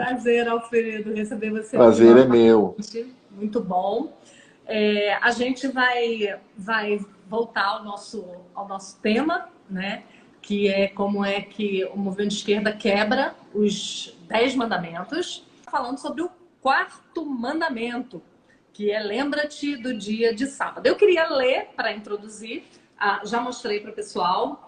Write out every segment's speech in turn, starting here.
Prazer, Alfredo, receber você aqui Prazer é novamente. meu. Muito bom. A gente vai voltar ao nosso tema, né? Que é como é que o movimento de esquerda quebra os 10 mandamentos, falando sobre o quarto mandamento, que é lembra-te do dia de sábado. Eu queria ler para introduzir, já mostrei para o pessoal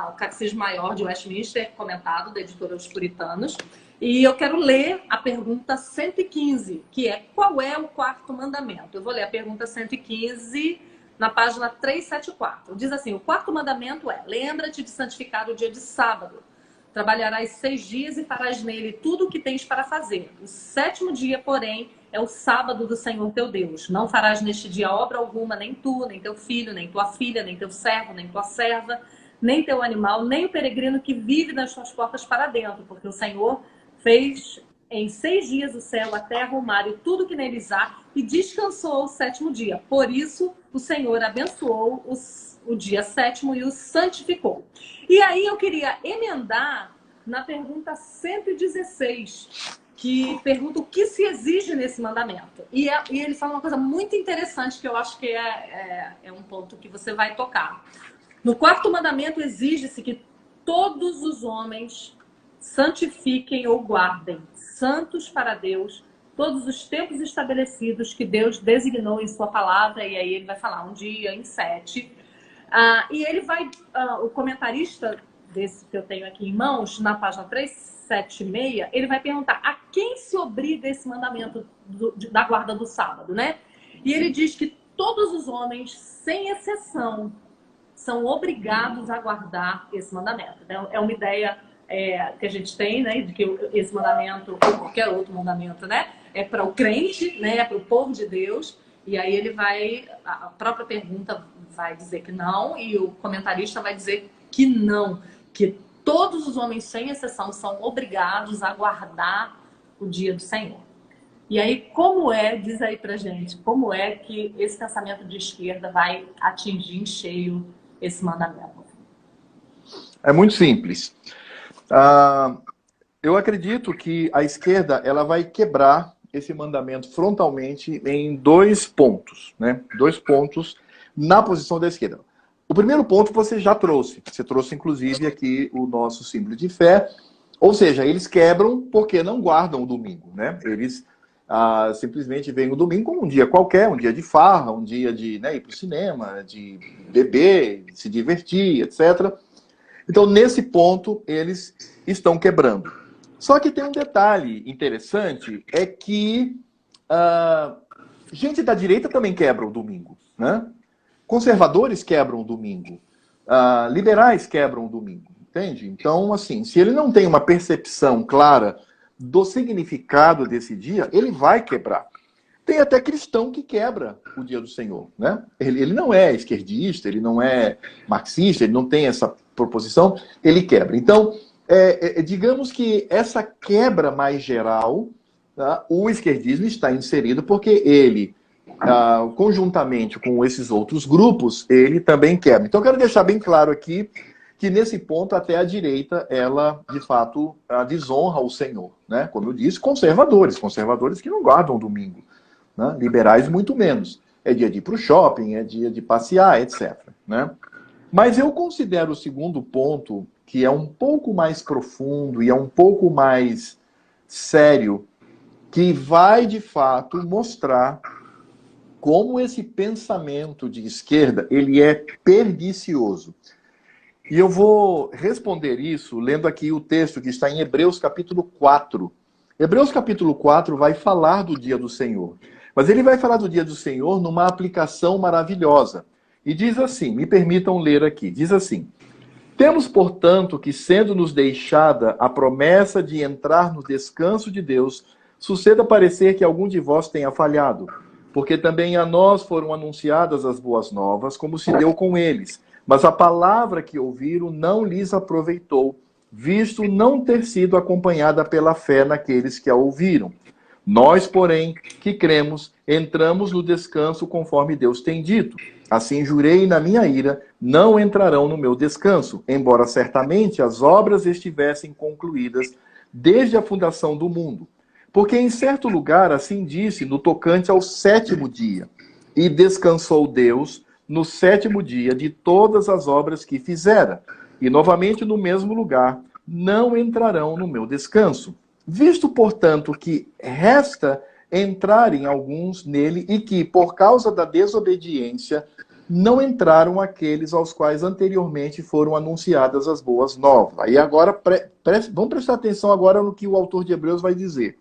o Catecismo Maior de Westminster, comentado, da editora Os Puritanos, e eu quero ler a pergunta 115, que é: qual é o quarto mandamento? Eu vou ler a pergunta 115 na página 374. Diz assim: o quarto mandamento é: lembra-te de santificar o dia de sábado. Trabalharás 6 dias e farás nele tudo o que tens para fazer. O 7º dia, porém, é o sábado do Senhor teu Deus. Não farás neste dia obra alguma, nem tu, nem teu filho, nem tua filha, nem teu servo, nem tua serva, nem teu animal, nem o peregrino que vive nas tuas portas para dentro, porque o Senhor fez em 6 dias o céu, a terra, o mar e tudo que neles há, e descansou o 7º dia. Por isso, o Senhor abençoou o dia 7º e o santificou. E aí eu queria emendar na pergunta 116, que pergunta o que se exige nesse mandamento. E ele fala uma coisa muito interessante, que eu acho que é um ponto que você vai tocar. No quarto mandamento exige-se que todos os homens santifiquem ou guardem, santos para Deus, todos os tempos estabelecidos que Deus designou em sua palavra. E aí ele vai falar um dia em 7. E ele vai, o comentarista desse que eu tenho aqui em mãos, na página 376, ele vai perguntar a quem se obriga esse mandamento da guarda do sábado, né? E ele diz que todos os homens, sem exceção, são obrigados a guardar esse mandamento. Então, é uma ideia que a gente tem, né, de que esse mandamento, ou qualquer outro mandamento, né, é para o crente, né, é para o povo de Deus. E aí ele vai, a própria pergunta vai dizer que não, e o comentarista vai dizer que não, que todos os homens, sem exceção, são obrigados a guardar o dia do Senhor. E aí, diz aí pra gente, como é que esse pensamento de esquerda vai atingir em cheio esse mandamento? É muito simples. Eu acredito que a esquerda ela vai quebrar esse mandamento frontalmente em 2 pontos, né? 2 pontos na posição da esquerda. O primeiro ponto você já trouxe. Você trouxe, inclusive, aqui o nosso símbolo de fé. Ou seja, eles quebram porque não guardam o domingo, né? Eles simplesmente veem o domingo como um dia qualquer, um dia de farra, um dia de, né, ir para o cinema, de beber, de se divertir, etc. Então, nesse ponto, eles estão quebrando. Só que tem um detalhe interessante, é que gente da direita também quebra o domingo, né? Conservadores quebram o domingo, liberais quebram o domingo, entende? Então, assim, se ele não tem uma percepção clara do significado desse dia, ele vai quebrar. Tem até cristão que quebra o dia do Senhor, né? Ele não é esquerdista, ele não é marxista, ele não tem essa proposição, ele quebra. Então, digamos que essa quebra mais geral, tá, o esquerdismo está inserido porque ele, conjuntamente com esses outros grupos, ele também quebra. Então, eu quero deixar bem claro aqui que nesse ponto até a direita, ela, de fato, desonra o Senhor, né? Como eu disse, conservadores que não guardam o domingo, né? Liberais muito menos. É dia de ir para o shopping, é dia de passear, etc., né? Mas eu considero o segundo ponto, que é um pouco mais profundo e é um pouco mais sério, que vai, de fato, mostrar como esse pensamento de esquerda ele é pernicioso. E eu vou responder isso lendo aqui o texto que está em Hebreus capítulo 4. Hebreus capítulo 4 vai falar do dia do Senhor. Mas ele vai falar do dia do Senhor numa aplicação maravilhosa. E diz assim, me permitam ler aqui, diz assim: temos, portanto, que, sendo-nos deixada a promessa de entrar no descanso de Deus, suceda parecer que algum de vós tenha falhado, porque também a nós foram anunciadas as boas novas, como se deu com eles. Mas a palavra que ouviram não lhes aproveitou, visto não ter sido acompanhada pela fé naqueles que a ouviram. Nós, porém, que cremos, entramos no descanso conforme Deus tem dito. Assim jurei na minha ira, não entrarão no meu descanso, embora certamente as obras estivessem concluídas desde a fundação do mundo. Porque em certo lugar assim disse no tocante ao sétimo dia, e descansou Deus no sétimo dia de todas as obras que fizera. E novamente no mesmo lugar, não entrarão no meu descanso. Visto, portanto, que resta entrarem alguns nele e que, por causa da desobediência, não entraram aqueles aos quais anteriormente foram anunciadas as boas novas. Aí agora, vamos prestar atenção agora no que o autor de Hebreus vai dizer.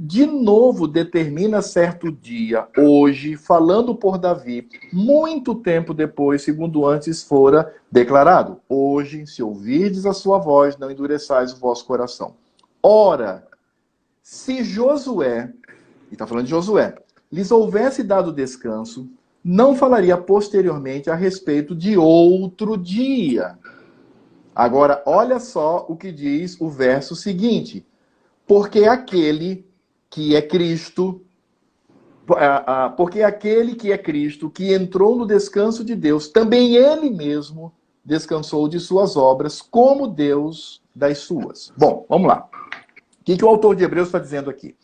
De novo determina certo dia, hoje, falando por Davi, muito tempo depois, segundo antes fora declarado. Hoje, se ouvirdes a sua voz, não endureçais o vosso coração. Ora, se Josué, e está falando de Josué, lhes houvesse dado descanso, não falaria posteriormente a respeito de outro dia. Agora, olha só o que diz o verso seguinte. Porque aquele que é Cristo, que entrou no descanso de Deus, também ele mesmo descansou de suas obras, como Deus das suas. Bom, vamos lá. O que o autor de Hebreus está dizendo aqui?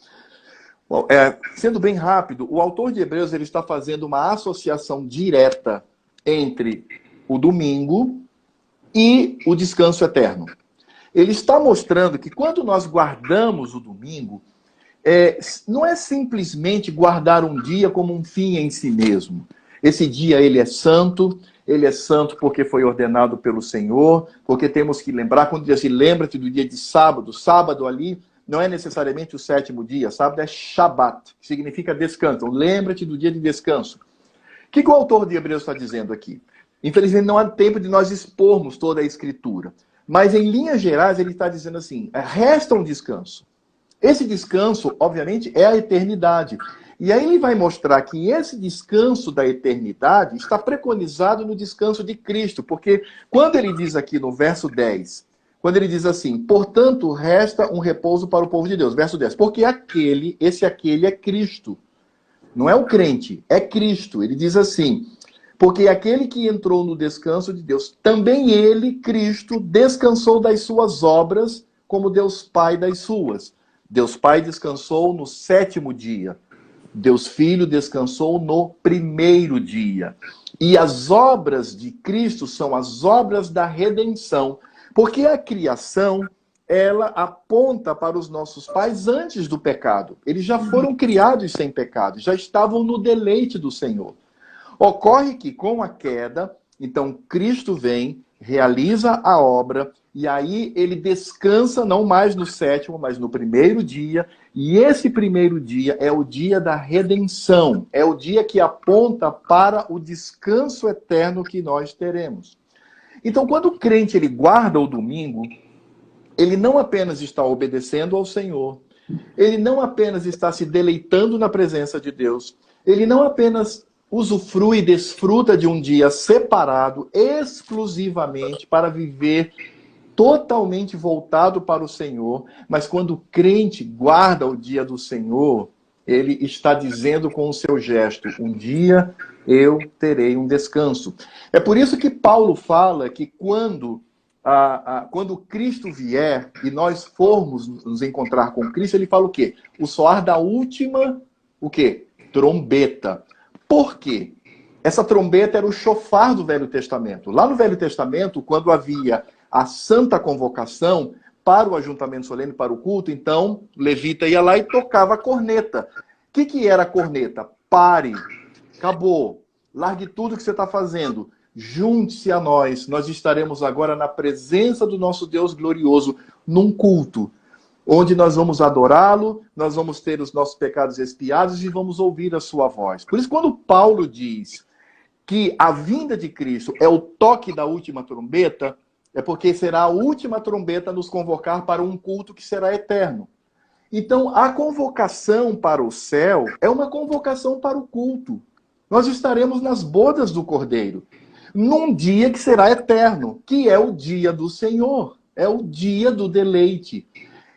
Bom, sendo bem rápido, o autor de Hebreus ele está fazendo uma associação direta entre o domingo e o descanso eterno. Ele está mostrando que quando nós guardamos o domingo, não é simplesmente guardar um dia como um fim em si mesmo. Esse dia ele é santo porque foi ordenado pelo Senhor, porque temos que lembrar, quando diz assim, lembra-te do dia de sábado, sábado ali não é necessariamente o sétimo dia, sábado é Shabat, que significa descanso. Então, lembra-te do dia de descanso. O que o autor de Hebreus está dizendo aqui? Infelizmente não há tempo de nós expormos toda a escritura, mas em linhas gerais ele está dizendo assim, resta um descanso. Esse descanso, obviamente, é a eternidade. E aí ele vai mostrar que esse descanso da eternidade está preconizado no descanso de Cristo. Porque quando ele diz aqui no verso 10, quando ele diz assim, portanto, resta um repouso para o povo de Deus. Verso 10, porque esse aquele é Cristo. Não é o crente, é Cristo. Ele diz assim, porque aquele que entrou no descanso de Deus, também ele, Cristo, descansou das suas obras, como Deus Pai das suas. Deus Pai descansou no sétimo dia. Deus Filho descansou no primeiro dia. E as obras de Cristo são as obras da redenção. Porque a criação, ela aponta para os nossos pais antes do pecado. Eles já foram criados sem pecado, já estavam no deleite do Senhor. Ocorre que com a queda, então Cristo vem, realiza a obra, e aí ele descansa não mais no sétimo, mas no primeiro dia. E esse primeiro dia é o dia da redenção. É o dia que aponta para o descanso eterno que nós teremos. Então, quando o crente ele guarda o domingo, ele não apenas está obedecendo ao Senhor, ele não apenas está se deleitando na presença de Deus, ele não apenas usufrui e desfruta de um dia separado, exclusivamente para viver totalmente voltado para o Senhor, mas quando o crente guarda o dia do Senhor, ele está dizendo com o seu gesto, um dia eu terei um descanso. É por isso que Paulo fala que quando Cristo vier e nós formos nos encontrar com Cristo, ele fala o quê? O soar da última, o quê? Trombeta. Por quê? Essa trombeta era o chofar do Velho Testamento. Lá no Velho Testamento, quando havia a santa convocação para o ajuntamento solene, para o culto, então o levita ia lá e tocava a corneta. O que era a corneta? Pare, acabou, largue tudo que você está fazendo, junte-se a nós, nós estaremos agora na presença do nosso Deus glorioso, num culto, onde nós vamos adorá-lo, nós vamos ter os nossos pecados expiados e vamos ouvir a sua voz. Por isso, quando Paulo diz que a vinda de Cristo é o toque da última trombeta, é porque será a última trombeta nos convocar para um culto que será eterno. Então, a convocação para o céu é uma convocação para o culto. Nós estaremos nas bodas do Cordeiro, num dia que será eterno, que é o dia do Senhor, é o dia do deleite.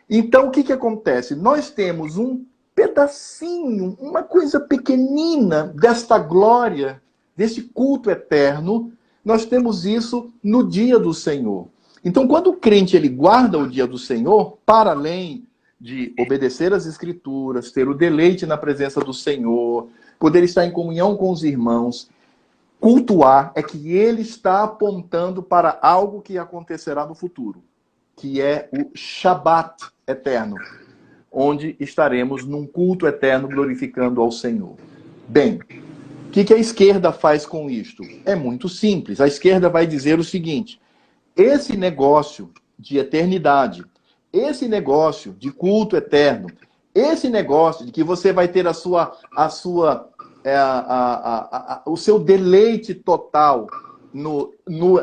Então, o que acontece? Nós temos um pedacinho, uma coisa pequenina desta glória, deste culto eterno. Nós temos isso no dia do Senhor. Então, quando o crente ele guarda o dia do Senhor, para além de obedecer às Escrituras, ter o deleite na presença do Senhor, poder estar em comunhão com os irmãos, cultuar, é que ele está apontando para algo que acontecerá no futuro, que é o Shabat eterno, onde estaremos num culto eterno glorificando ao Senhor. Bem, o que a esquerda faz com isto? É muito simples. A esquerda vai dizer o seguinte: esse negócio de eternidade, esse negócio de culto eterno, esse negócio de que você vai ter o seu deleite total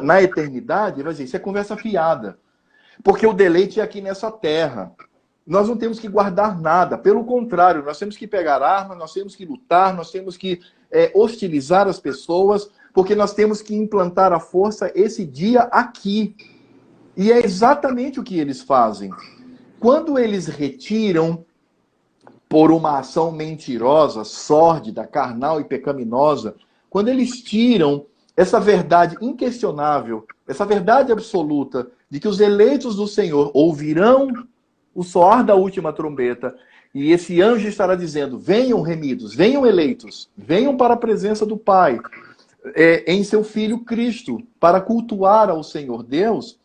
na eternidade, vai dizer, isso é conversa fiada. Porque o deleite é aqui nessa terra. Nós não temos que guardar nada. Pelo contrário, nós temos que pegar armas, nós temos que lutar, nós temos que hostilizar as pessoas, porque nós temos que implantar a força esse dia aqui. E é exatamente o que eles fazem. Quando eles retiram, por uma ação mentirosa, sórdida, carnal e pecaminosa, quando eles tiram essa verdade inquestionável, essa verdade absoluta, de que os eleitos do Senhor ouvirão o soar da última trombeta, e esse anjo estará dizendo, venham remidos, venham eleitos, venham para a presença do Pai, em seu Filho Cristo, para cultuar ao Senhor Deus.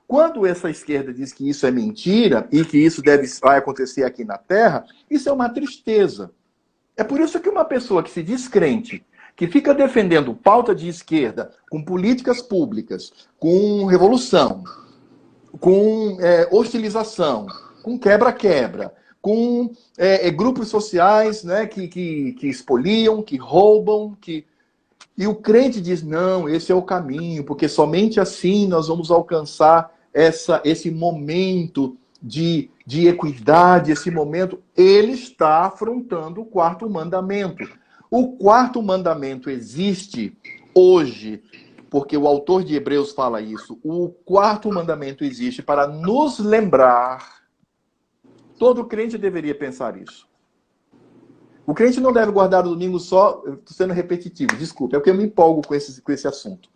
Quando essa esquerda diz que isso é mentira, e que isso vai acontecer aqui na Terra, isso é uma tristeza. É por isso que uma pessoa que se diz crente, que fica defendendo pauta de esquerda, com políticas públicas, com revolução, com hostilização, com quebra-quebra, com grupos sociais, né, que expoliam, que roubam, e o crente diz, não, esse é o caminho, porque somente assim nós vamos alcançar esse momento de equidade, esse momento. Ele está afrontando o quarto mandamento. O quarto mandamento existe hoje, porque o autor de Hebreus fala isso. O quarto mandamento existe para nos lembrar. Todo crente deveria pensar isso. O crente não deve guardar o domingo só, estou sendo repetitivo, desculpa, é porque eu me empolgo com esse assunto.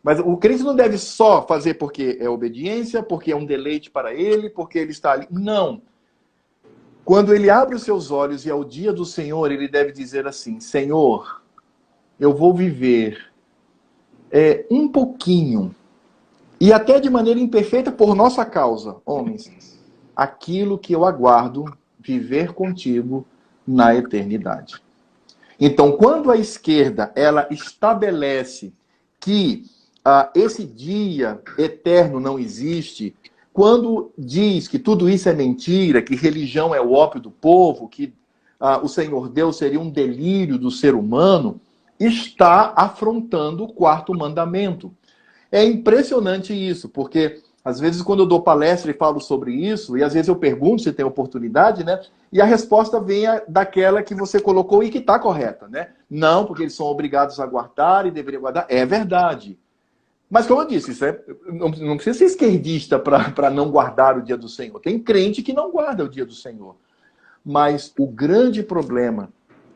Mas o crente não deve só fazer porque é obediência, porque é um deleite para ele, porque ele está ali. Não. Quando ele abre os seus olhos e é o dia do Senhor, ele deve dizer assim, Senhor, eu vou viver um pouquinho, e até de maneira imperfeita por nossa causa, homens, aquilo que eu aguardo viver contigo na eternidade. Então, quando a esquerda ela estabelece que esse dia eterno não existe, quando diz que tudo isso é mentira, que religião é o ópio do povo, que o Senhor Deus seria um delírio do ser humano, está afrontando o quarto mandamento. É impressionante isso, porque às vezes quando eu dou palestra e falo sobre isso, e às vezes eu pergunto se tem oportunidade, né? E a resposta vem daquela que você colocou e que está correta, né? Não, porque eles são obrigados a guardar e deveriam guardar. É verdade. Mas como eu disse, isso não precisa ser esquerdista para não guardar o dia do Senhor. Tem crente que não guarda o dia do Senhor. Mas o grande problema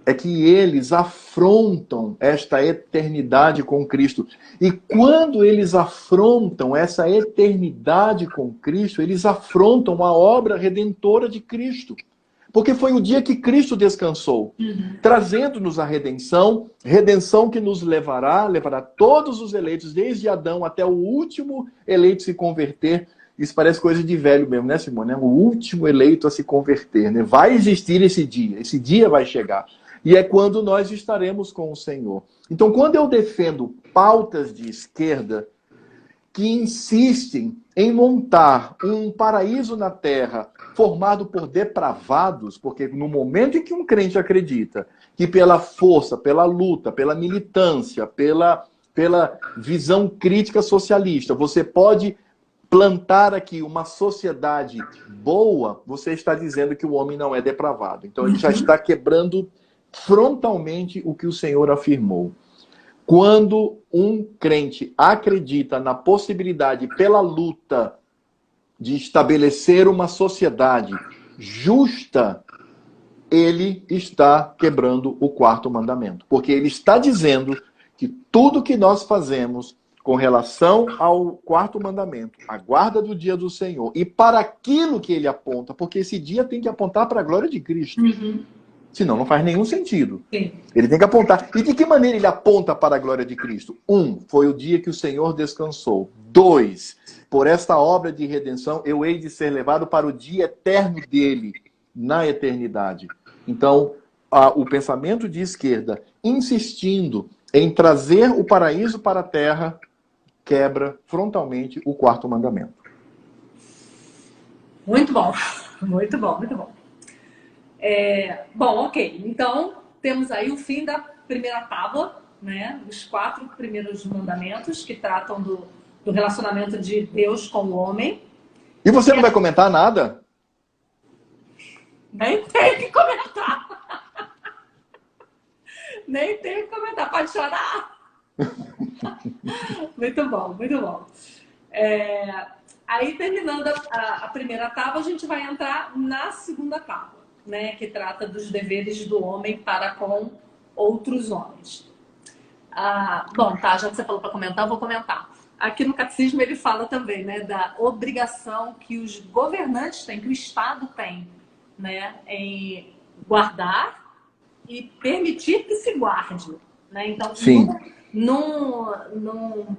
é que eles afrontam esta eternidade com Cristo. E quando eles afrontam essa eternidade com Cristo, eles afrontam a obra redentora de Cristo. Porque foi o dia que Cristo descansou, trazendo-nos a redenção que nos levará todos os eleitos, desde Adão até o último eleito se converter. Isso parece coisa de velho mesmo, né, Simone? O último eleito a se converter, né? Vai existir esse dia vai chegar. E é quando nós estaremos com o Senhor. Então, quando eu defendo pautas de esquerda que insistem em montar um paraíso na Terra formado por depravados, porque no momento em que um crente acredita que pela força, pela luta, pela militância, pela visão crítica socialista, você pode plantar aqui uma sociedade boa, você está dizendo que o homem não é depravado. Então ele já está quebrando frontalmente o que o Senhor afirmou. Quando um crente acredita na possibilidade, pela luta, de estabelecer uma sociedade justa, ele está quebrando o quarto mandamento. Porque ele está dizendo que tudo que nós fazemos com relação ao quarto mandamento, a guarda do dia do Senhor, e para aquilo que ele aponta, porque esse dia tem que apontar para a glória de Cristo. Senão não faz nenhum sentido. Sim. Ele tem que apontar. E de que maneira ele aponta para a glória de Cristo? 1, foi o dia que o Senhor descansou. 2, por esta obra de redenção eu hei de ser levado para o dia eterno dele, na eternidade. Então, o pensamento de esquerda, insistindo em trazer o paraíso para a terra, quebra frontalmente o quarto mandamento. Muito bom, muito bom, muito bom. Bom, ok. Então, temos aí o fim da primeira tábua, né? Os 4 primeiros mandamentos que tratam do relacionamento de Deus com o homem. E você não vai comentar nada? Nem tenho que comentar. Nem tenho que comentar. Pode chorar. Muito bom, muito bom. Aí, terminando a primeira tábua, a gente vai entrar na segunda tábua, né? Que trata dos deveres do homem para com outros homens. Bom, tá, já que você falou para comentar, eu vou comentar. Aqui no Catecismo ele fala também, né, da obrigação que os governantes têm, que o Estado tem, né, em guardar e permitir que se guarde, né? Então, sim, num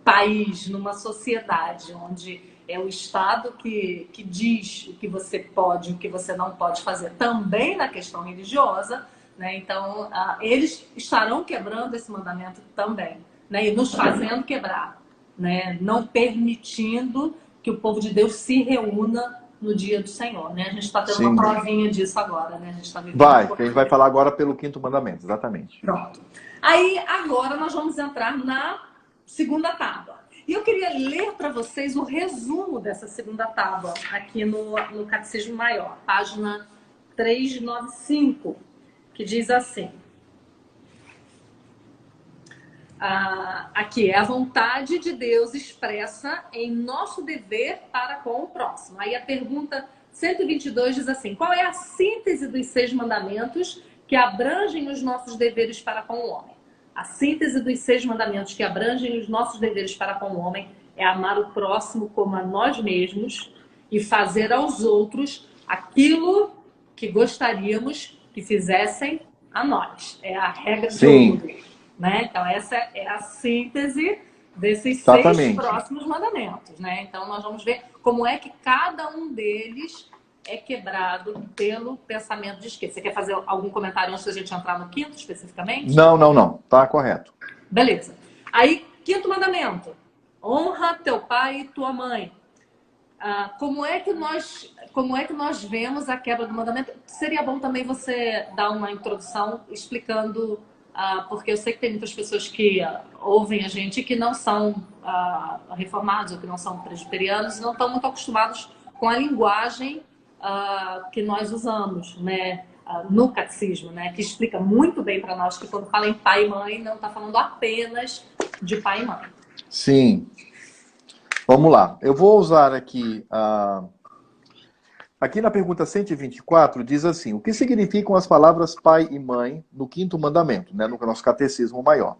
país, numa sociedade onde é o Estado que diz o que você pode e o que você não pode fazer, também na questão religiosa, né? Então, eles estarão quebrando esse mandamento também, né? E nos fazendo quebrar, né? Não permitindo que o povo de Deus se reúna no dia do Senhor, né? A gente está tendo uma provinha disso agora, né? A gente tá vivendo a gente vai falar agora pelo quinto mandamento, exatamente. Pronto. Aí, agora nós vamos entrar na segunda tábua. E eu queria ler para vocês o resumo dessa segunda tábua, aqui no Catecismo Maior, página 395, que diz assim. Aqui é a vontade de Deus expressa em nosso dever para com o próximo. Aí a pergunta 122 diz assim: qual é a síntese dos 6 mandamentos que abrangem os nossos deveres para com o homem? A síntese dos 6 mandamentos que abrangem os nossos deveres para com o homem é amar o próximo como a nós mesmos e fazer aos outros aquilo que gostaríamos que fizessem a nós. É a regra de ouro, né? Então essa é a síntese desses 6 próximos mandamentos, né? Então nós vamos ver como é que cada um deles é quebrado pelo pensamento de esquerda. Você quer fazer algum comentário antes da gente entrar no quinto, especificamente? Não. Tá correto. Beleza. Aí, quinto mandamento. Honra teu pai e tua mãe. Como é que nós vemos a quebra do mandamento? Seria bom também você dar uma introdução explicando, porque eu sei que tem muitas pessoas que ouvem a gente que não são reformados ou que não são presbiterianos e não estão muito acostumados com a linguagem que nós usamos, né, no catecismo, né, que explica muito bem para nós que quando fala em pai e mãe, não está falando apenas de pai e mãe. Sim. Vamos lá. Eu vou usar aqui... Aqui na pergunta 124 diz assim: o que significam as palavras pai e mãe no quinto mandamento, né, no nosso catecismo maior?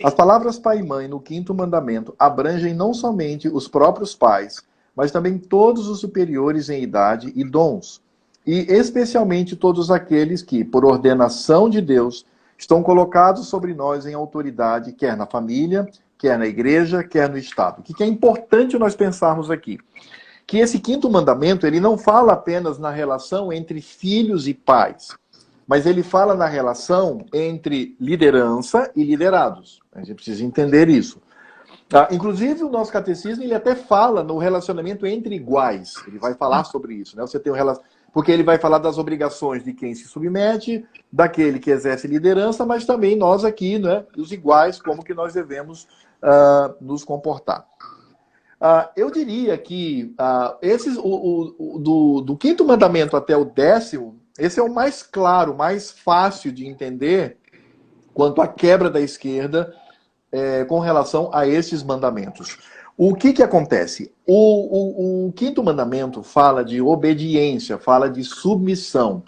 As palavras pai e mãe no quinto mandamento abrangem não somente os próprios pais, mas também todos os superiores em idade e dons, e especialmente todos aqueles que, por ordenação de Deus, estão colocados sobre nós em autoridade, quer na família, quer na igreja, quer no Estado. O que é importante nós pensarmos aqui? Que esse quinto mandamento, ele não fala apenas na relação entre filhos e pais, mas ele fala na relação entre liderança e liderados. A gente precisa entender isso. Inclusive, o nosso catecismo, ele até fala no relacionamento entre iguais. Ele vai falar sobre isso, né? Você tem porque ele vai falar das obrigações de quem se submete, daquele que exerce liderança, mas também nós aqui, né, os iguais, como que nós devemos nos comportar. Eu diria que do quinto mandamento até o 10º, esse é o mais claro, mais fácil de entender quanto à quebra da esquerda com relação a esses mandamentos. O que acontece? O quinto mandamento fala de obediência, fala de submissão.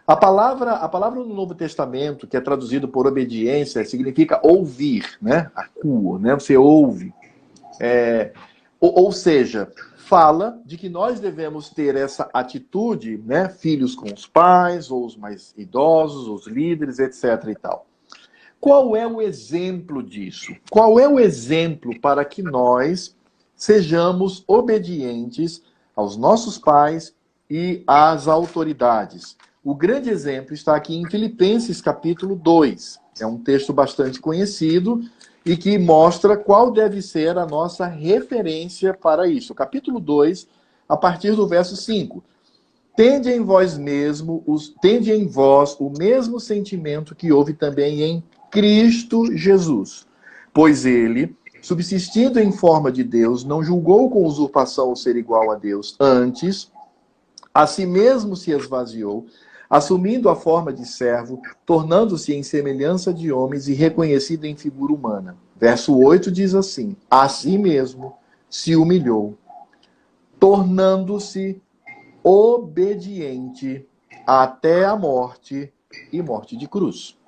A palavra no Novo Testamento, que é traduzido por obediência, significa ouvir, né? Acuo, né? Você ouve. Ou seja, fala de que nós devemos ter essa atitude, né? Filhos com os pais, ou os mais idosos, os líderes, etc. e tal. Qual é o exemplo disso? Qual é o exemplo para que nós sejamos obedientes aos nossos pais e às autoridades? O grande exemplo está aqui em Filipenses capítulo 2. É um texto bastante conhecido e que mostra qual deve ser a nossa referência para isso. Capítulo 2, a partir do verso 5. Tende em vós o mesmo sentimento que houve também em Cristo Jesus. Pois ele, subsistindo em forma de Deus, não julgou com usurpação o ser igual a Deus. Antes, a si mesmo se esvaziou, assumindo a forma de servo, tornando-se em semelhança de homens e reconhecido em figura humana. Verso 8 diz assim: a si mesmo se humilhou, tornando-se obediente até a morte e morte de cruz.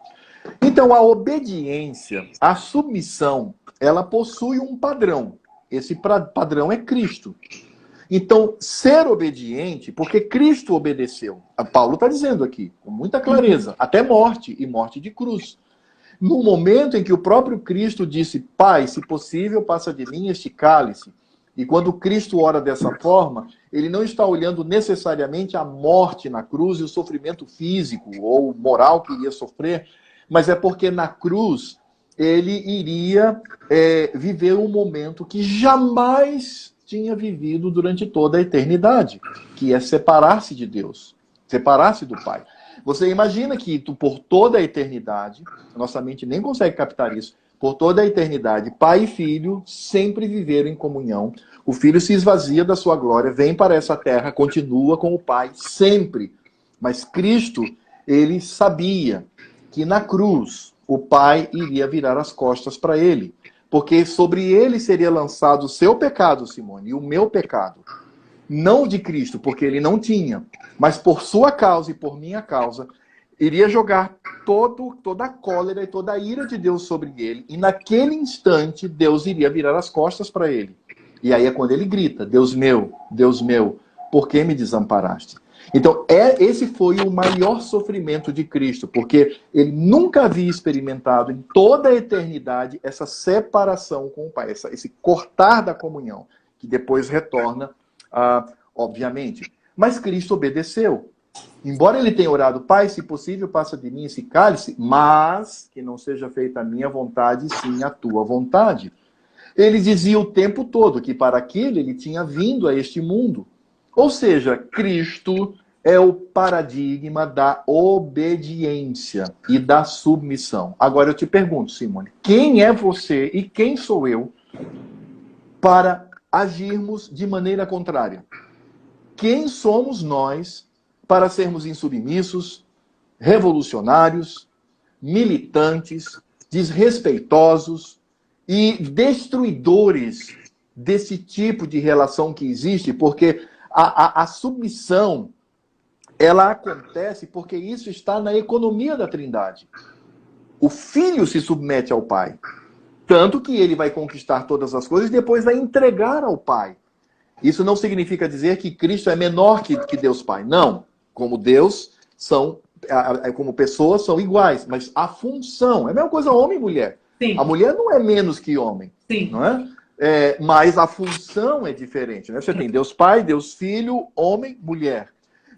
Então, a obediência, a submissão, ela possui um padrão. Esse padrão é Cristo. Então, ser obediente, porque Cristo obedeceu. Paulo está dizendo aqui, com muita clareza, até morte e morte de cruz. No momento em que o próprio Cristo disse: Pai, se possível, passa de mim este cálice. E quando Cristo ora dessa forma, ele não está olhando necessariamente a morte na cruz e o sofrimento físico ou moral que iria sofrer, mas é porque na cruz ele iria viver um momento que jamais tinha vivido durante toda a eternidade, que é separar-se de Deus, separar-se do Pai. Você imagina que por toda a eternidade, nossa mente nem consegue captar isso, por toda a eternidade, pai e filho sempre viveram em comunhão. O filho se esvazia da sua glória, vem para essa terra, continua com o pai, sempre. Mas Cristo, ele sabia que na cruz o pai iria virar as costas para ele. Porque sobre ele seria lançado o seu pecado, Simone, e o meu pecado. Não de Cristo, porque ele não tinha, mas por sua causa e por minha causa, iria jogar toda a cólera e toda a ira de Deus sobre ele. E naquele instante, Deus iria virar as costas para ele. E aí é quando ele grita: Deus meu, por que me desamparaste? Então, esse foi o maior sofrimento de Cristo, porque ele nunca havia experimentado em toda a eternidade essa separação com o Pai, esse cortar da comunhão, que depois retorna, obviamente. Mas Cristo obedeceu. Embora ele tenha orado: Pai, se possível, passa de mim esse cálice, mas que não seja feita a minha vontade, sim a tua vontade. Ele dizia o tempo todo que para aquilo ele tinha vindo a este mundo. Ou seja, Cristo é o paradigma da obediência e da submissão. Agora eu te pergunto, Simone, quem é você e quem sou eu para agirmos de maneira contrária? Quem somos nós para sermos insubmissos, revolucionários, militantes, desrespeitosos e destruidores desse tipo de relação que existe? Porque a submissão, ela acontece porque isso está na economia da Trindade. O Filho se submete ao Pai, tanto que ele vai conquistar todas as coisas e depois vai entregar ao Pai. Isso não significa dizer que Cristo é menor que Deus Pai. Não. Como Deus, como pessoas são iguais, mas a função é a mesma coisa homem e mulher. Sim. A mulher não é menos que homem. Sim. Não é? Mas a função é diferente. Né? Você tem Deus Pai, Deus Filho, homem, mulher.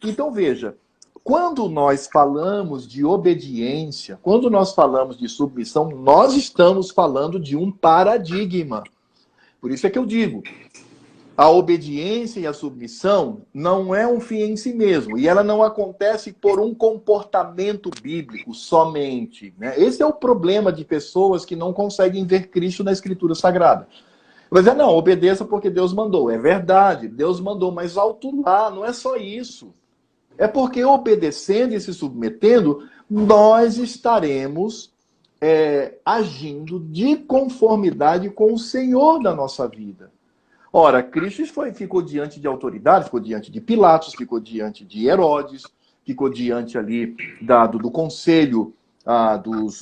Então, veja, quando nós falamos de obediência, quando nós falamos de submissão, nós estamos falando de um paradigma. Por isso é que eu digo, a obediência e a submissão não é um fim em si mesmo. E ela não acontece por um comportamento bíblico somente. Né? Esse é o problema de pessoas que não conseguem ver Cristo na Escritura Sagrada. Mas não, obedeça porque Deus mandou. É verdade, Deus mandou, mas alto lá, não é só isso. É porque obedecendo e se submetendo, nós estaremos agindo de conformidade com o Senhor da nossa vida. Ora, Cristo ficou diante de autoridades, ficou diante de Pilatos, ficou diante de Herodes, ficou diante ali do conselho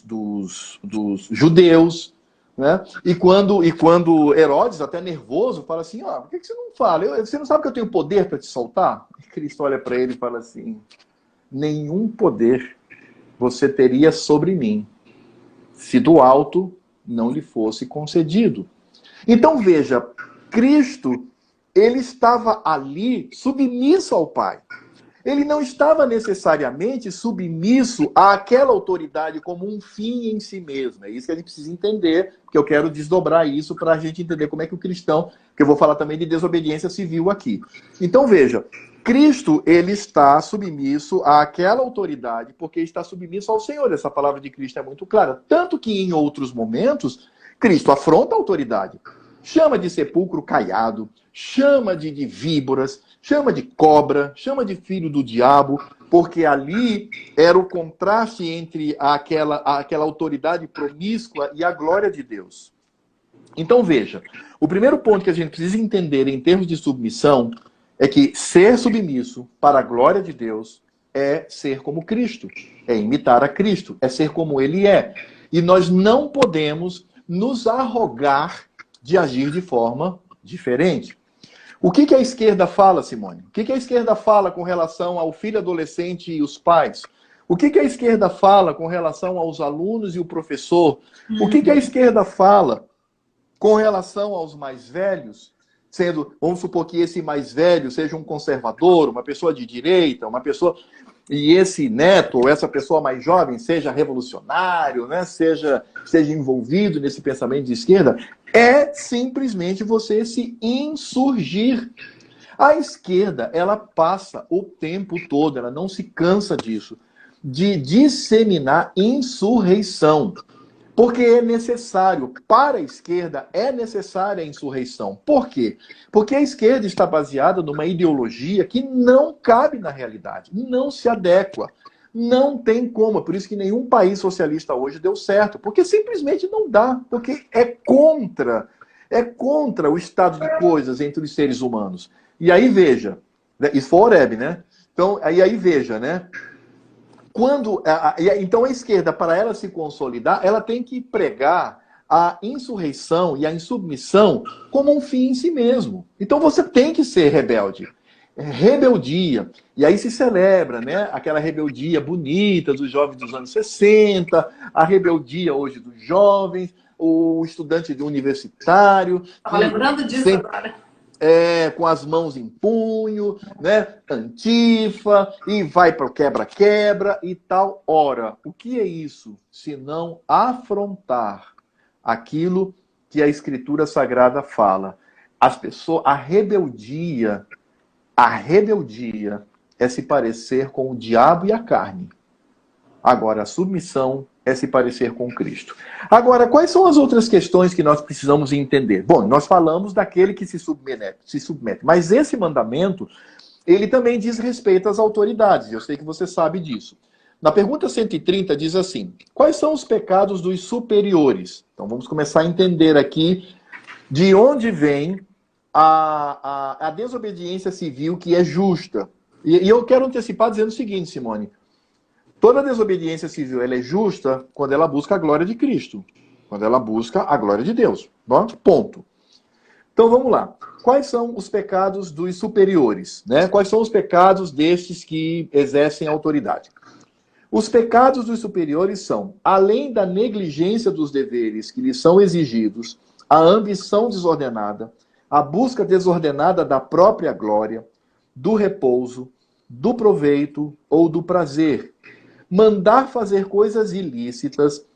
dos judeus, né? E quando Herodes, até nervoso, fala assim, por que você não fala? Você não sabe que eu tenho poder para te soltar? E Cristo olha para ele e fala assim, nenhum poder você teria sobre mim, se do alto não lhe fosse concedido. Então veja, Cristo, ele estava ali submisso ao Pai. Ele não estava necessariamente submisso àquela autoridade como um fim em si mesmo. É isso que a gente precisa entender, porque eu quero desdobrar isso para a gente entender como é que o cristão, que eu vou falar também de desobediência civil aqui. Então veja, Cristo, ele está submisso àquela autoridade porque está submisso ao Senhor. Essa palavra de Cristo é muito clara. Tanto que em outros momentos, Cristo afronta a autoridade. Chama de sepulcro caiado, chama de víboras, chama de cobra, chama de filho do diabo, porque ali era o contraste entre aquela autoridade promíscua e a glória de Deus. Então veja, o primeiro ponto que a gente precisa entender em termos de submissão é que ser submisso para a glória de Deus é ser como Cristo, é imitar a Cristo, é ser como Ele é. E nós não podemos nos arrogar de agir de forma diferente. O que a esquerda fala, Simone? O que a esquerda fala com relação ao filho adolescente e os pais? O que a esquerda fala com relação aos alunos e o professor? O que a esquerda fala com relação aos mais velhos? Vamos supor que esse mais velho seja um conservador, uma pessoa de direita, uma pessoa... E esse neto, ou essa pessoa mais jovem, seja revolucionário, né? seja envolvido nesse pensamento de esquerda, é simplesmente você se insurgir. A esquerda, ela passa o tempo todo, ela não se cansa disso, de disseminar insurreição. Porque é necessário, para a esquerda, é necessária a insurreição. Por quê? Porque a esquerda está baseada numa ideologia que não cabe na realidade, não se adequa, não tem como. É por isso que nenhum país socialista hoje deu certo, porque simplesmente não dá, porque é contra o estado de coisas entre os seres humanos. E aí veja, isso foi Oreb, né? Então, aí veja, né? Então a esquerda, para ela se consolidar, ela tem que pregar a insurreição e a insubmissão como um fim em si mesmo. Então você tem que ser rebelde. Rebeldia. E aí se celebra, né? Aquela rebeldia bonita dos jovens dos anos 60, a rebeldia hoje dos jovens, o estudante universitário. Estava lembrando disso agora. Com as mãos em punho, né? Antifa, e vai para o quebra-quebra e tal. Ora, o que é isso? Senão afrontar aquilo que a Escritura Sagrada fala. A rebeldia é se parecer com o diabo e a carne. Agora, a submissão é se parecer com Cristo. Agora, quais são as outras questões que nós precisamos entender? Bom, nós falamos daquele que se submete, mas esse mandamento, ele também diz respeito às autoridades. Eu sei que você sabe disso. Na pergunta 130 diz assim, quais são os pecados dos superiores? Então vamos começar a entender aqui de onde vem a desobediência civil que é justa. E eu quero antecipar dizendo o seguinte, Simone, toda desobediência civil ela é justa quando ela busca a glória de Cristo. Quando ela busca a glória de Deus. Bom? Ponto. Então vamos lá. Quais são os pecados dos superiores? Né? Quais são os pecados destes que exercem autoridade? Os pecados dos superiores são, além da negligência dos deveres que lhes são exigidos, a ambição desordenada, a busca desordenada da própria glória, do repouso, do proveito ou do prazer, mandar fazer coisas ilícitas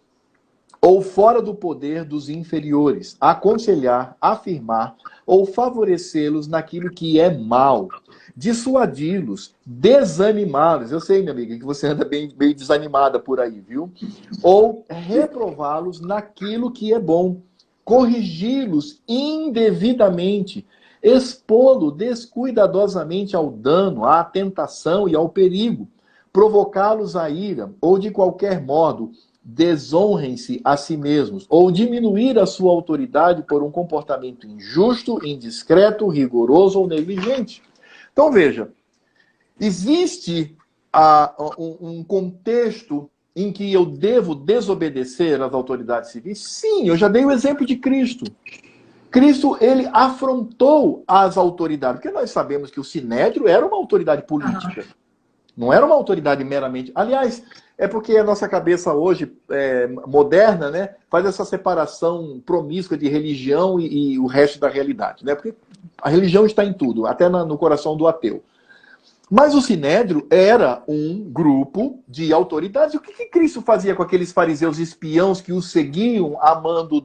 ou fora do poder dos inferiores, aconselhar, afirmar ou favorecê-los naquilo que é mal, dissuadi-los, desanimá-los. Eu sei, minha amiga, que você anda bem desanimada por aí, viu? Ou reprová-los naquilo que é bom, corrigi-los indevidamente, expô-lo descuidadosamente ao dano, à tentação e ao perigo, provocá-los à ira, ou de qualquer modo, desonrem-se a si mesmos, ou diminuir a sua autoridade por um comportamento injusto, indiscreto, rigoroso ou negligente. Então veja, existe um contexto em que eu devo desobedecer às autoridades civis? Sim, eu já dei o exemplo de Cristo. Cristo, ele afrontou as autoridades, porque nós sabemos que o Sinédrio era uma autoridade política, não era uma autoridade meramente... Aliás, é porque a nossa cabeça hoje, moderna, né, faz essa separação promíscua de religião e o resto da realidade, né? Porque a religião está em tudo, até no coração do ateu. Mas o Sinédrio era um grupo de autoridades. O que Cristo fazia com aqueles fariseus espiãos que o seguiam a mando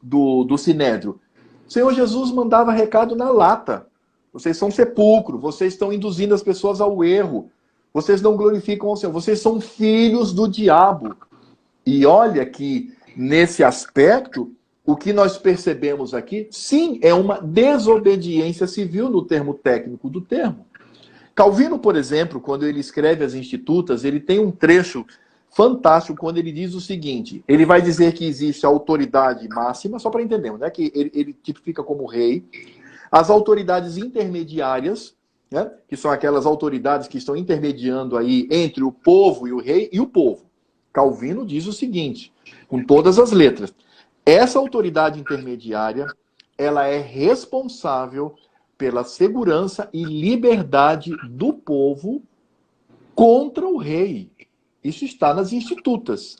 do Sinédrio? O Senhor Jesus mandava recado na lata. Vocês são sepulcro, vocês estão induzindo as pessoas ao erro. Vocês não glorificam ao Senhor, vocês são filhos do diabo. E olha que, nesse aspecto, o que nós percebemos aqui, sim, é uma desobediência civil no termo técnico do termo. Calvino, por exemplo, quando ele escreve as Institutas, ele tem um trecho fantástico quando ele diz o seguinte, ele vai dizer que existe a autoridade máxima, só para entendermos, né, que ele tipifica como rei, as autoridades intermediárias, né, que são aquelas autoridades que estão intermediando aí entre o povo e o rei e o povo. Calvino diz o seguinte, com todas as letras, essa autoridade intermediária, ela é responsável pela segurança e liberdade do povo contra o rei. Isso está nas Institutas.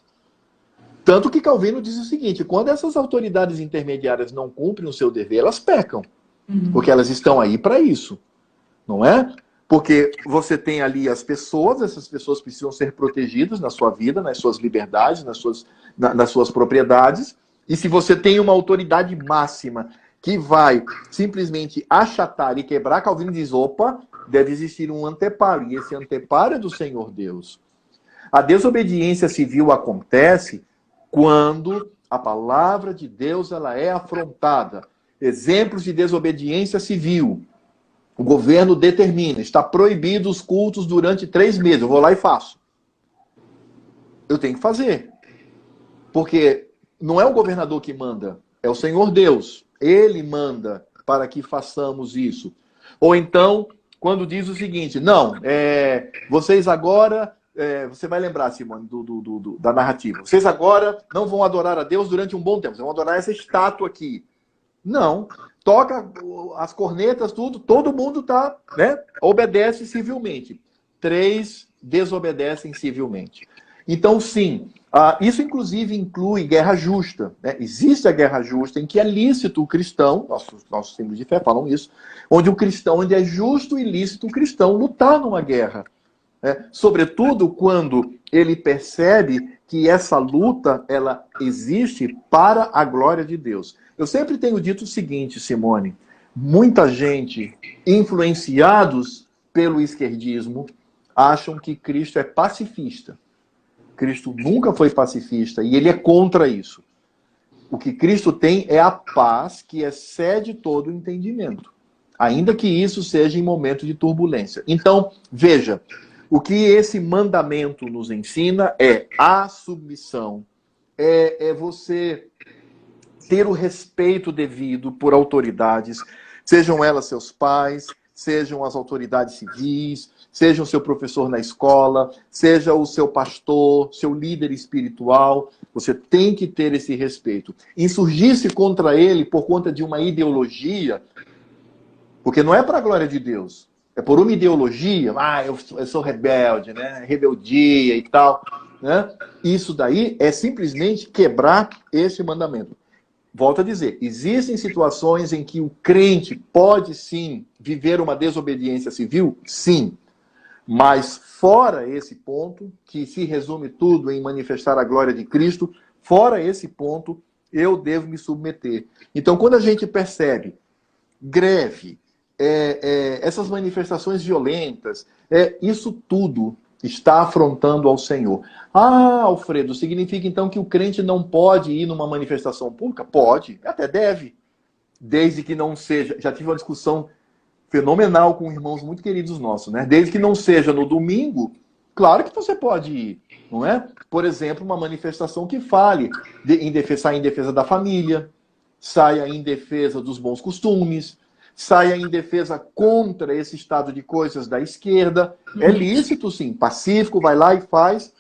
Tanto que Calvino diz o seguinte, quando essas autoridades intermediárias não cumprem o seu dever, elas pecam. Porque elas estão aí para isso. Não é? Porque você tem ali as pessoas, essas pessoas precisam ser protegidas na sua vida, nas suas liberdades, nas suas propriedades. E se você tem uma autoridade máxima que vai simplesmente achatar e quebrar, Calvino diz, opa, deve existir um anteparo. E esse anteparo é do Senhor Deus. A desobediência civil acontece quando a palavra de Deus ela é afrontada. Exemplos de desobediência civil. O governo determina, está proibido os cultos durante 3 meses. Eu vou lá e faço. Eu tenho que fazer. Porque não é o governador que manda, é o Senhor Deus. Ele manda para que façamos isso. Ou então, quando diz o seguinte, não, vocês agora... você vai lembrar, Simone, da narrativa. Vocês agora não vão adorar a Deus durante um bom tempo. Vocês vão adorar essa estátua aqui. Não. Toca as cornetas, tudo. Todo mundo obedece civilmente. 3 desobedecem civilmente. Então, sim, isso inclusive inclui guerra justa. Né? Existe a guerra justa em que é lícito o cristão, nossos símbolos de fé falam isso, onde é justo e lícito o cristão lutar numa guerra. Sobretudo quando ele percebe que essa luta ela existe para a glória de Deus. Eu sempre tenho dito o seguinte, Simone, muita gente, influenciados pelo esquerdismo, acham que Cristo é pacifista. Cristo nunca foi pacifista e ele é contra isso. O que Cristo tem é a paz que excede todo o entendimento, ainda que isso seja em momento de turbulência. Então, veja, o que esse mandamento nos ensina é a submissão, é você ter o respeito devido por autoridades, sejam elas seus pais, sejam as autoridades civis, seja o seu professor na escola, seja o seu pastor, seu líder espiritual, você tem que ter esse respeito. Insurgir-se contra ele por conta de uma ideologia, porque não é para a glória de Deus, é por uma ideologia, eu sou rebelde, né? Rebeldia e tal. Né? Isso daí é simplesmente quebrar esse mandamento. Volto a dizer, existem situações em que o crente pode sim viver uma desobediência civil? Sim. Mas fora esse ponto, que se resume tudo em manifestar a glória de Cristo, fora esse ponto, eu devo me submeter. Então, quando a gente percebe greve, essas manifestações violentas, isso tudo está afrontando ao Senhor. Alfredo, significa então que o crente não pode ir numa manifestação pública? Pode, até deve. Desde que não seja... Já tive uma discussão fenomenal com irmãos muito queridos nossos, né? Desde que não seja no domingo, claro que você pode ir, não é? Por exemplo, uma manifestação que fale saia em defesa da família, saia em defesa dos bons costumes, saia em defesa contra esse estado de coisas da esquerda. É lícito, sim, pacífico, vai lá e faz.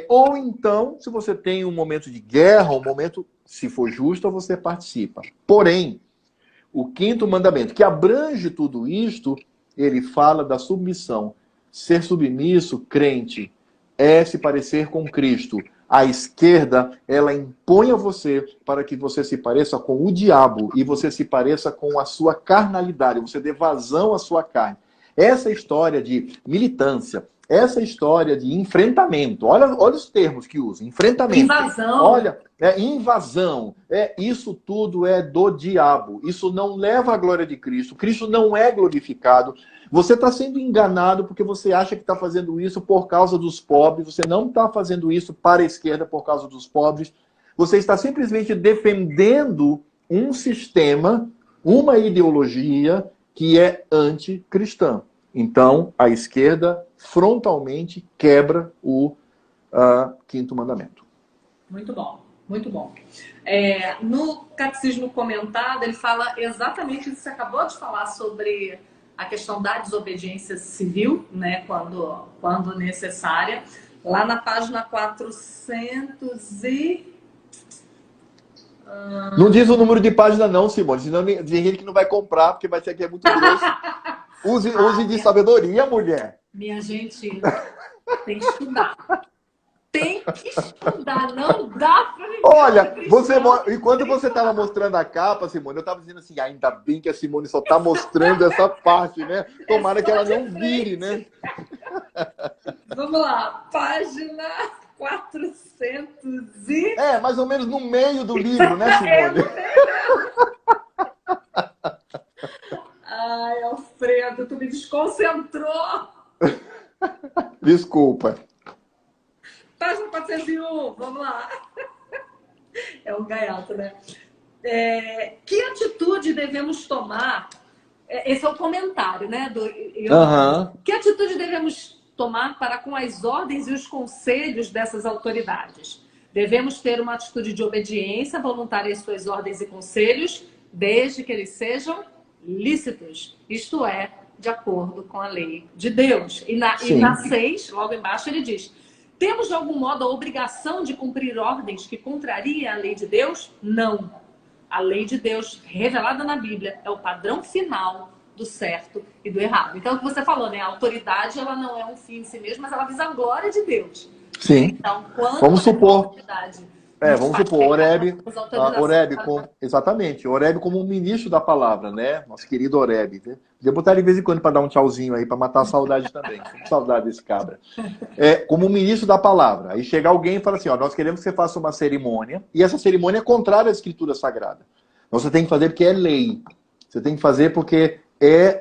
Ou então, se você tem um momento de guerra, um momento, se for justo, você participa. Porém, o quinto mandamento, que abrange tudo isto, ele fala da submissão. Ser submisso, crente, é se parecer com Cristo. A esquerda, ela impõe a você para que você se pareça com o diabo e você se pareça com a sua carnalidade, você dê vazão à sua carne. Essa história de militância, essa história de enfrentamento, olha os termos que usa, enfrentamento. Invasão. Olha, invasão, isso tudo é do diabo. Isso não leva à glória de Cristo. Cristo não é glorificado. Você está sendo enganado porque você acha que está fazendo isso por causa dos pobres. Você não está fazendo isso para a esquerda por causa dos pobres. Você está simplesmente defendendo um sistema, uma ideologia que é anticristã. Então, a esquerda frontalmente quebra o quinto mandamento. Muito bom, muito bom. No Catecismo Comentado, ele fala exatamente o que você acabou de falar sobre a questão da desobediência civil, né, quando necessária. Lá na página 400 e... Não diz o número de página não, Simone, senão tem gente que não vai comprar, porque vai ser que é muito grosso. Use de sabedoria, mulher. Minha gente, tem que estudar. Tem que estudar, não dá pra viver. Olha, enquanto você estava mostrando a capa, Simone, eu estava dizendo assim, ainda bem que a Simone só está mostrando essa parte, né? Tomara que ela não vire, né? Vamos lá, página 400 e... mais ou menos no meio do livro, né, Simone? No meio. Ai, Alfredo, tu me desconcentrou. Desculpa. Página 401, vamos lá. É um gaiato, né? Que atitude devemos tomar? Esse é o comentário, né? Que atitude devemos tomar para com as ordens e os conselhos dessas autoridades? Devemos ter uma atitude de obediência voluntária às suas ordens e conselhos, desde que eles sejam lícitos, isto é, de acordo com a lei de Deus. E na 6, logo embaixo, ele diz: temos de algum modo a obrigação de cumprir ordens que contrariem a lei de Deus? Não. A lei de Deus, revelada na Bíblia, é o padrão final do certo e do errado. Então, o que você falou, né? A autoridade, ela não é um fim em si mesma, mas ela visa a glória de Deus. Sim. Então, quando vamos supor, vamos supor, Oreb exatamente, Oreb como um ministro da palavra, né? Nosso querido Oreb. Né? Podia botar ele de vez em quando para dar um tchauzinho aí, para matar a saudade também. Com saudade desse cabra. Como um ministro da palavra. Aí chega alguém e fala assim, nós queremos que você faça uma cerimônia, e essa cerimônia é contrária à escritura sagrada. Então, você tem que fazer porque é lei. Você tem que fazer porque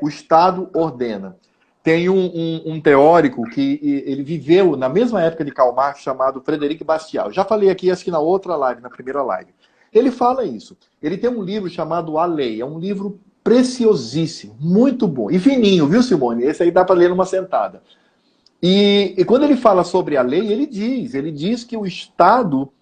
o Estado ordena. Tem um teórico que ele viveu na mesma época de Karl Marx, chamado Frederic Bastiat. Já falei aqui, acho que na outra live, na primeira live. Ele fala isso. Ele tem um livro chamado A Lei. É um livro preciosíssimo, muito bom. E fininho, viu, Simone? Esse aí dá para ler numa sentada. E quando ele fala sobre a lei, ele diz que o Estado,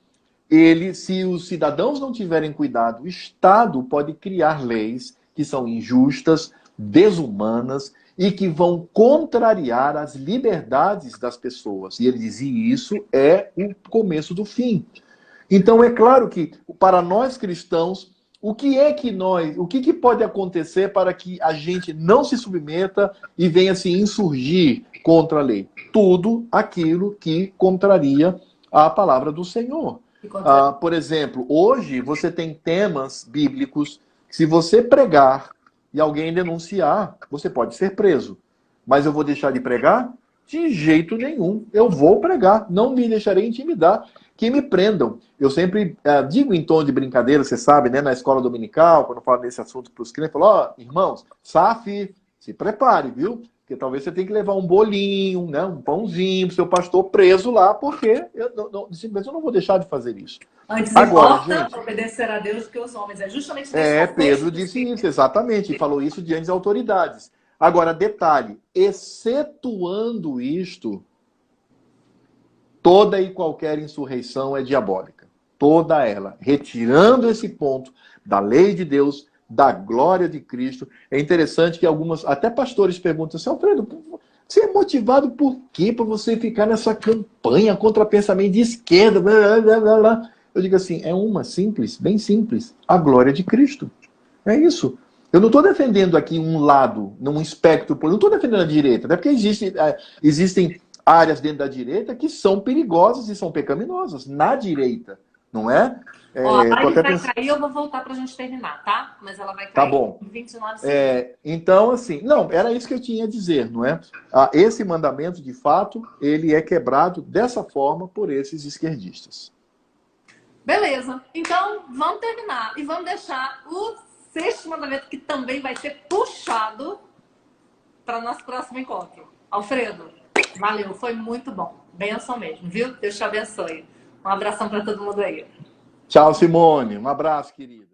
se os cidadãos não tiverem cuidado, o Estado pode criar leis que são injustas, desumanas, e que vão contrariar as liberdades das pessoas. E ele dizia, isso é o começo do fim. Então, é claro que, para nós cristãos, o que pode acontecer para que a gente não se submeta e venha se insurgir contra a lei? Tudo aquilo que contraria a palavra do Senhor. Por exemplo, hoje você tem temas bíblicos que, se você pregar e alguém denunciar, você pode ser preso. Mas eu vou deixar de pregar? De jeito nenhum. Eu vou pregar. Não me deixarei intimidar. Que me prendam. Eu sempre digo em tom de brincadeira, você sabe, né, na escola dominical, quando eu falo nesse assunto para os crentes, eu falo, irmãos, SAF, se prepare, viu? Porque talvez você tenha que levar um bolinho, né, um pãozinho para o seu pastor preso lá, porque simplesmente eu não vou deixar de fazer isso. Antes importa obedecer a Deus do que os homens. É justamente isso. Pedro disse isso, exatamente. E falou isso diante das autoridades. Agora, detalhe, excetuando isto, toda e qualquer insurreição é diabólica. Toda ela. Retirando esse ponto da lei de Deus, da glória de Cristo. É interessante que algumas, até pastores perguntam assim, Alfredo, você é motivado por quê? Para você ficar nessa campanha contra pensamento de esquerda, blá, blá, blá, blá. Eu digo assim, é uma simples, bem simples, a glória de Cristo. É isso. Eu não estou defendendo aqui um lado, num espectro, não estou defendendo a direita, até porque existem áreas dentro da direita que são perigosas e são pecaminosas, na direita, não é? Ó, a live vai cair, eu vou voltar para a gente terminar, tá? Mas ela vai cair tá bom. em 29 segundos. Então, assim, não, era isso que eu tinha a dizer, não é? Esse mandamento, de fato, ele é quebrado dessa forma por esses esquerdistas. Beleza. Então, vamos terminar. E vamos deixar o 6º mandamento, que também vai ser puxado para o nosso próximo encontro. Alfredo, valeu. Foi muito bom. Benção mesmo, viu? Deus te abençoe. Um abração para todo mundo aí. Tchau, Simone. Um abraço, querida.